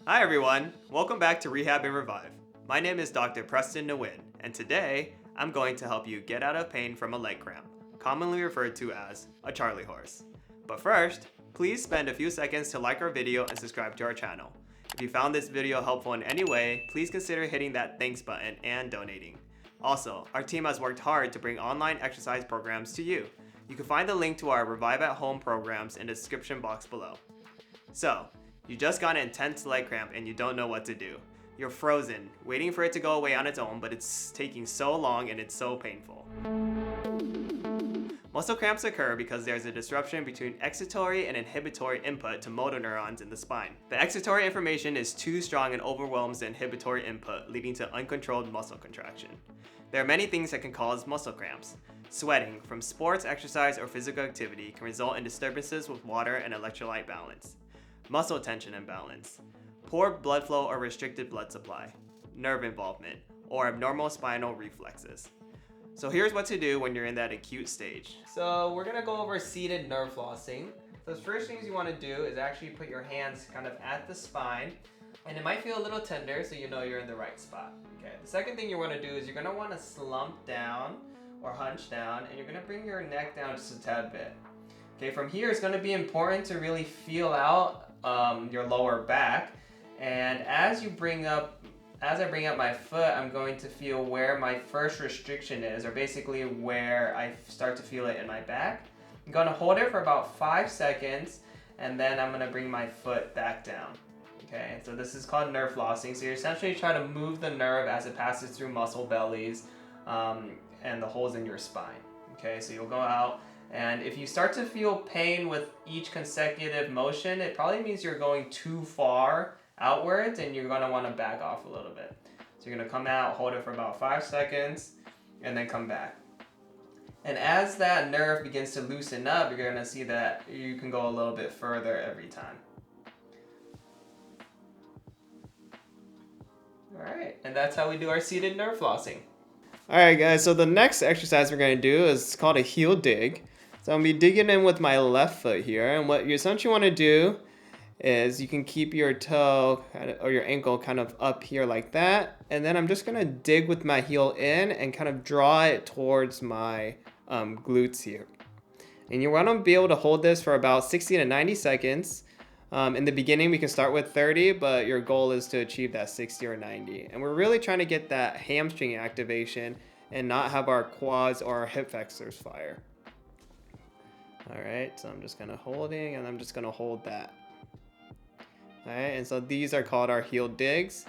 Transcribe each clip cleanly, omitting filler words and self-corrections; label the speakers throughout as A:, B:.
A: Hi everyone, welcome back to Rehab and Revive. My name is Dr. Preston Nguyen, and today I'm going to help you get out of pain from a leg cramp, commonly referred to as a Charley horse. But first, please spend a few seconds to like our video and subscribe to our channel. If you found this video helpful in any way, please consider hitting that thanks button and donating. Also, our team has worked hard to bring online exercise programs to you. You can find the link to our Revive at Home programs in the description box below. So, you just got an intense leg cramp and you don't know what to do. You're frozen, waiting for it to go away on its own, but it's taking so long and it's so painful. Muscle cramps occur because there's a disruption between excitatory and inhibitory input to motor neurons in the spine. The excitatory information is too strong and overwhelms the inhibitory input, leading to uncontrolled muscle contraction. There are many things that can cause muscle cramps. Sweating from sports, exercise, or physical activity can result in disturbances with water and electrolyte balance. Muscle tension imbalance, poor blood flow or restricted blood supply, nerve involvement, or abnormal spinal reflexes. So here's what to do when you're in that acute stage. So we're gonna go over seated nerve flossing. So the first things you wanna do is actually put your hands kind of at the spine, and it might feel a little tender, so you know you're in the right spot. Okay. The second thing you wanna do is you're gonna wanna slump down or hunch down, and you're gonna bring your neck down just a tad bit. Okay, from here it's gonna be important to really feel out your lower back, and as I bring up my foot, I'm going to feel where my first restriction is, or basically where I start to feel it in my back. I'm going to hold it for about 5 seconds, and then I'm going to bring my foot back down. Okay, so this is called nerve flossing. So you're essentially trying to move the nerve as it passes through muscle bellies and the holes in your spine. Okay, so you'll go out, and if you start to feel pain with each consecutive motion, it probably means you're going too far outwards and you're gonna wanna back off a little bit. So you're gonna come out, hold it for about 5 seconds, and then come back. And as that nerve begins to loosen up, you're gonna see that you can go a little bit further every time. All right, and that's how we do our seated nerve flossing. All right, guys, so the next exercise we're gonna do is called a heel dig. So I'm gonna be digging in with my left foot here, and what you essentially wanna do is you can keep your toe or your ankle kind of up here like that, and then I'm just gonna dig with my heel in and kind of draw it towards my glutes here. And you wanna be able to hold this for about 60 to 90 seconds. In the beginning, we can start with 30, but your goal is to achieve that 60 or 90. And we're really trying to get that hamstring activation and not have our quads or our hip flexors fire. All right, so I'm just kind of holding, and I'm just gonna hold that. All right, and so these are called our heel digs.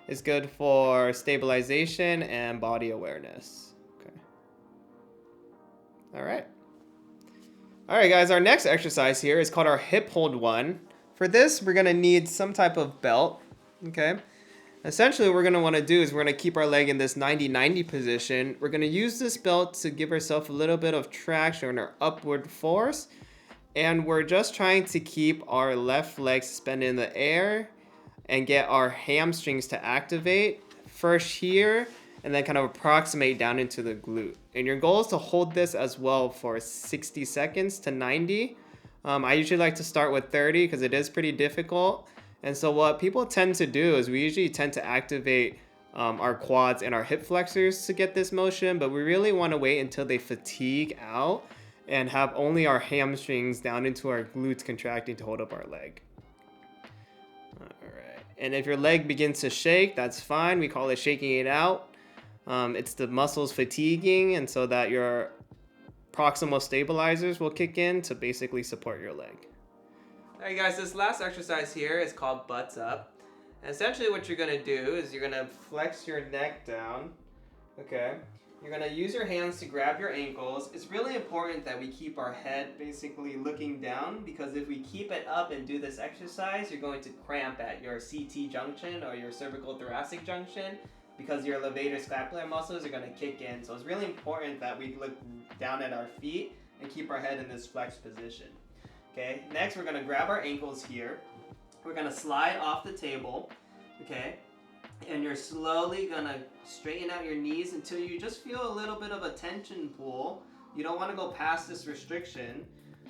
A: It's good for stabilization and body awareness. Okay. All right. All right, guys, our next exercise here is called our hip hold one. For this, we're gonna need some type of belt, okay? Essentially, what we're gonna wanna do is we're gonna keep our leg in this 90-90 position. We're gonna use this belt to give ourselves a little bit of traction or upward force. And we're just trying to keep our left leg suspended in the air and get our hamstrings to activate first here and then kind of approximate down into the glute. And your goal is to hold this as well for 60 seconds to 90. I usually like to start with 30 because it is pretty difficult. And so what people tend to do is we usually tend to activate our quads and our hip flexors to get this motion, but we really want to wait until they fatigue out and have only our hamstrings down into our glutes contracting to hold up our leg. All right. And if your leg begins to shake, that's fine. We call it shaking it out. It's the muscles fatiguing, and so that your proximal stabilizers will kick in to basically support your leg. All right, guys, this last exercise here is called butts up. And essentially what you're gonna do is you're gonna flex your neck down, okay? You're gonna use your hands to grab your ankles. It's really important that we keep our head basically looking down, because if we keep it up and do this exercise, you're going to cramp at your CT junction or your cervical thoracic junction, because your levator scapular muscles are gonna kick in. So it's really important that we look down at our feet and keep our head in this flexed position. Okay, next we're gonna grab our ankles here. We're gonna slide off the table, okay? And you're slowly gonna straighten out your knees until you just feel a little bit of a tension pull. You don't wanna go past this restriction,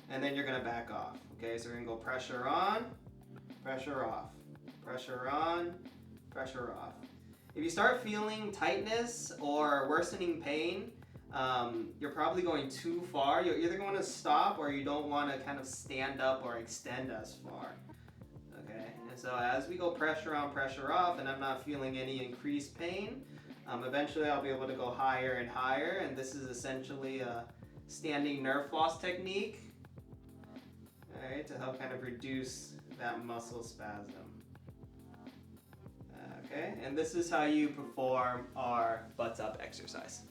A: and then you're gonna back off. Okay, so we're gonna go pressure on, pressure off, Pressure on, pressure off. If you start feeling tightness or worsening pain, you're probably going too far. You're either going to stop or you don't want to kind of stand up or extend as far. Okay, and so as we go pressure on, pressure off, and I'm not feeling any increased pain, eventually I'll be able to go higher and higher, and this is essentially a standing nerve floss technique, all right, to help kind of reduce that muscle spasm. Okay, and this is how you perform our butts up exercise.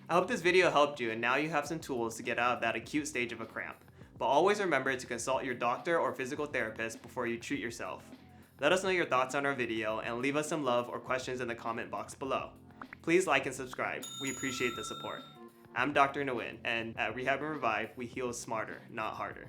A: I hope this video helped you and now you have some tools to get out of that acute stage of a cramp. But always remember to consult your doctor or physical therapist before you treat yourself. Let us know your thoughts on our video and leave us some love or questions in the comment box below. Please like and subscribe. We appreciate the support. I'm Dr. Nguyen, and at Rehab and Revive, we heal smarter, not harder.